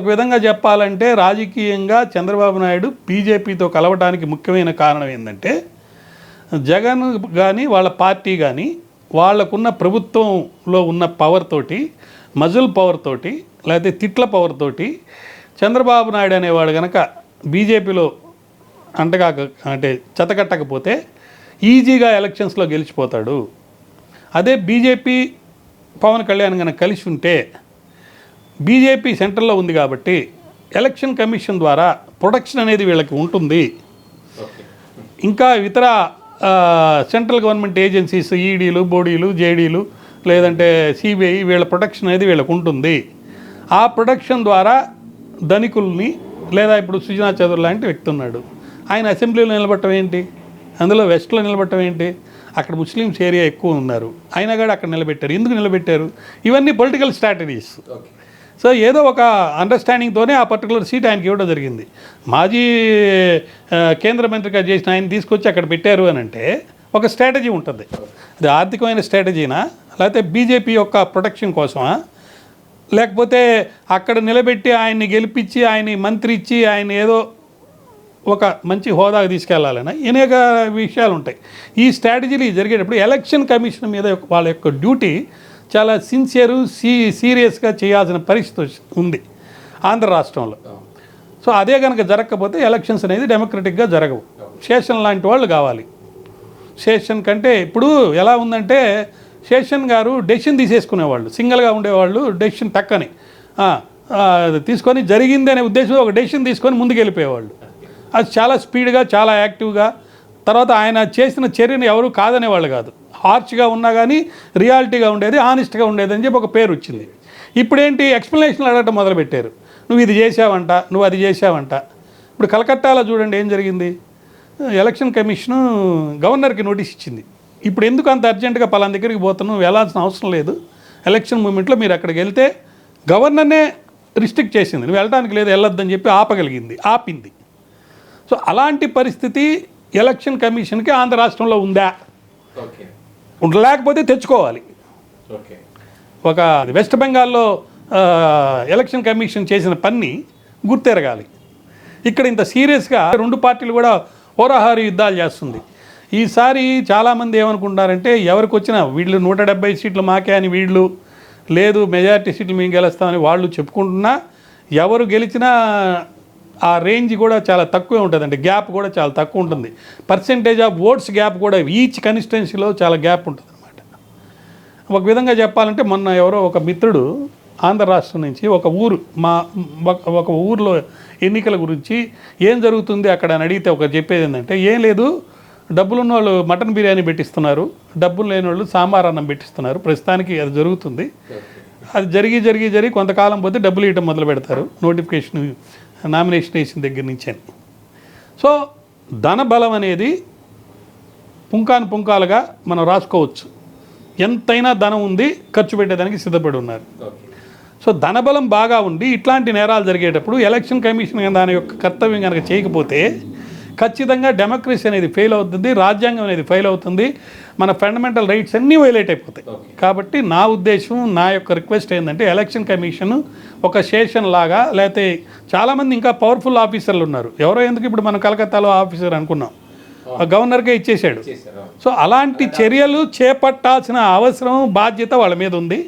విధంగా చెప్పాలంటే రాజకీయంగా చంద్రబాబు నాయుడు బీజేపీతో కలవడానికి ముఖ్యమైన కారణం ఏంటంటే జగన్ కానీ వాళ్ళ పార్టీ కానీ వాళ్ళకున్న ప్రభుత్వంలో ఉన్న పవర్ తోటి, మజిల్ పవర్ తోటి, లేకపోతే తిట్ల పవర్ తోటి చంద్రబాబు నాయుడు అనేవాడు కనుక బీజేపీలో అంటే చెతకట్టకపోతే ఈజీగా ఎలక్షన్స్లో గెలిచిపోతాడు. అదే బీజేపీ పవన్ కళ్యాణ్ కనుక కలిసి ఉంటే, బీజేపీ సెంట్రల్లో ఉంది కాబట్టి ఎలక్షన్ కమిషన్ ద్వారా ప్రొటెక్షన్ అనేది వీళ్ళకి ఉంటుంది. ఇంకా ఇతర సెంట్రల్ గవర్నమెంట్ ఏజెన్సీస్, ఈడీలు, బోడీలు, జేడీలు, లేదంటే సిబిఐ, వీళ్ళ ప్రొటెక్షన్ అనేది వీళ్ళకు ఉంటుంది. ఆ ప్రొటెక్షన్ ద్వారా ధనికుల్ని, లేదా ఇప్పుడు సుజనా చౌదరి లాంటి వ్యక్తి ఉన్నాడు, ఆయన అసెంబ్లీలో నిలబడటం ఏంటి, అందులో వెస్ట్లో నిలబడటం ఏంటి, అక్కడ ముస్లిమ్స్ ఏరియా ఎక్కువ ఉన్నారు, అయినా కూడా అక్కడ నిలబెట్టారు. ఎందుకు నిలబెట్టారు? ఇవన్నీ పొలిటికల్ స్ట్రాటజీస్. సో ఏదో ఒక అండర్స్టాండింగ్తోనే ఆ పర్టికులర్ సీట్ ఆయనకి ఇవ్వడం జరిగింది. మాజీ కేంద్ర మంత్రిగా చేసిన ఆయన తీసుకొచ్చి అక్కడ పెట్టారు అని అంటే ఒక స్ట్రాటజీ ఉంటుంది. అది ఆర్థికమైన స్ట్రాటజీనా, లేకపోతే బీజేపీ యొక్క ప్రొటెక్షన్ కోసమా, లేకపోతే అక్కడ నిలబెట్టి ఆయన్ని గెలిపించి ఆయన్ని మంత్రి ఇచ్చి ఆయన ఏదో ఒక మంచి హోదాకు తీసుకెళ్లాలన్నా అనేక విషయాలు ఉంటాయి. ఈ స్ట్రాటజీలు జరిగేటప్పుడు ఎలక్షన్ కమిషన్ మీద వాళ్ళ యొక్క డ్యూటీ చాలా సీరియస్గా చేయాల్సిన పరిస్థితి ఉంది ఆంధ్ర రాష్ట్రంలో. సో అదే కనుక జరగకపోతే ఎలక్షన్స్ అనేది డెమోక్రటిక్గా జరగవు. శేషన్ లాంటి వాళ్ళు కావాలి. శేషన్ కంటే ఇప్పుడు ఎలా ఉందంటే, శేషన్ గారు డెసిషన్ తీసేసుకునేవాళ్ళు, సింగిల్గా ఉండేవాళ్ళు, డెసిషన్ టక్కని తీసుకొని జరిగింది అనే ఉద్దేశంతో ఒక డెసిషన్ తీసుకొని ముందుకు వెళ్ళిపోయేవాళ్ళు. అది చాలా స్పీడ్గా, చాలా యాక్టివ్గా, తర్వాత ఆయన చేసిన చర్యను ఎవరు కాదనేవాళ్ళు కాదు. హార్ష్గా ఉన్నా కానీ రియాలిటీగా ఉండేది, ఆనెస్ట్గా ఉండేది అని చెప్పి ఒక పేరు వచ్చింది. ఇప్పుడేంటి, ఎక్స్ప్లెనేషన్లు అడగటం మొదలుపెట్టారు. నువ్వు ఇది చేసావంట, నువ్వు అది చేసావంట. ఇప్పుడు కలకత్తాలో చూడండి ఏం జరిగింది. ఎలక్షన్ కమిషను గవర్నర్కి నోటీస్ ఇచ్చింది. ఇప్పుడు ఎందుకు అంత అర్జెంటుగా పలానా దగ్గరికి పోతున్నావు, నువ్వు వెళ్ళాల్సిన అవసరం లేదు, ఎలక్షన్ మూమెంట్లో మీరు అక్కడికి వెళ్తే గవర్నర్నే రిస్ట్రిక్ట్ చేసింది, నువ్వు వెళ్ళడానికి లేదు, వెళ్ళొద్దని చెప్పి ఆపింది. సో అలాంటి పరిస్థితి ఎలక్షన్ కమిషన్కి ఆంధ్ర రాష్ట్రంలో ఉందా? లేకపోతే తెచ్చుకోవాలి. ఒక వెస్ట్ బెంగాల్లో ఎలక్షన్ కమిషన్ చేసిన పని గుర్తెరగాలి. ఇక్కడ ఇంత సీరియస్గా రెండు పార్టీలు కూడా హోరాహారీ యుద్ధాలు చేస్తుంది. ఈసారి చాలామంది ఏమనుకుంటారంటే, ఎవరికి వచ్చినా వీళ్ళు 170 సీట్లు మాకే అని వీళ్ళు, లేదు మెజారిటీ సీట్లు మేము గెలుస్తామని వాళ్ళు చెప్పుకుంటున్నా, ఎవరు గెలిచినా ఆ రేంజ్ కూడా చాలా తక్కువే ఉంటుందండి. గ్యాప్ కూడా చాలా తక్కువ ఉంటుంది. పర్సెంటేజ్ ఆఫ్ ఓట్స్ గ్యాప్ కూడా ఈచ్ కన్స్టిట్యున్సీలో చాలా గ్యాప్ ఉంటుంది అనమాట. ఒక విధంగా చెప్పాలంటే, మొన్న ఎవరో ఒక మిత్రుడు ఆంధ్ర రాష్ట్రం నుంచి ఒక ఊరిలో ఎన్నికల గురించి ఏం జరుగుతుంది అక్కడ అని అడిగితే ఒక చెప్పేది ఏంటంటే, ఏం లేదు, డబ్బులున్న వాళ్ళు మటన్ బిర్యానీ పెట్టిస్తున్నారు, డబ్బులు లేని వాళ్ళు సాంబార్ అన్నం పెట్టిస్తున్నారు. ప్రస్తుతానికి అది జరుగుతుంది. అది జరిగి కొంతకాలం పోతే డబ్బులు ఇవ్వటం మొదలు పెడతారు, నోటిఫికేషన్ నామినేషన్ వేసిన దగ్గర నుంచి అని. సో ధన బలం అనేది పుంకాలుగా మనం రాసుకోవచ్చు. ఎంతైనా ధనం ఉంది, ఖర్చు పెట్టేదానికి సిద్ధపడి ఉన్నారు. సో ధనబలం బాగా ఉండి ఇట్లాంటి నేరాలు జరిగేటప్పుడు ఎలక్షన్ కమిషన్ దాని యొక్క కర్తవ్యం కనుక చేయకపోతే ఖచ్చితంగా డెమోక్రసీ అనేది ఫెయిల్ అవుతుంది, రాజ్యాంగం అనేది ఫెయిల్ అవుతుంది, మన ఫండమెంటల్ రైట్స్ అన్నీ వైలేట్ అయిపోతాయి. కాబట్టి నా ఉద్దేశం, నా యొక్క రిక్వెస్ట్ ఏంటంటే, ఎలక్షన్ కమిషన్ ఒక స్టేషన్ లాగా, లేకపోతే చాలామంది ఇంకా పవర్ఫుల్ ఆఫీసర్లు ఉన్నారు. ఎవరో ఎందుకు, ఇప్పుడు మనం కలకత్తాలో ఆఫీసర్ అనుకున్నాం, గవర్నర్కే ఇచ్చేసాడు. సో అలాంటి చర్యలు చేపట్టాల్సిన అవసరం, బాధ్యత వాళ్ళ మీద ఉంది.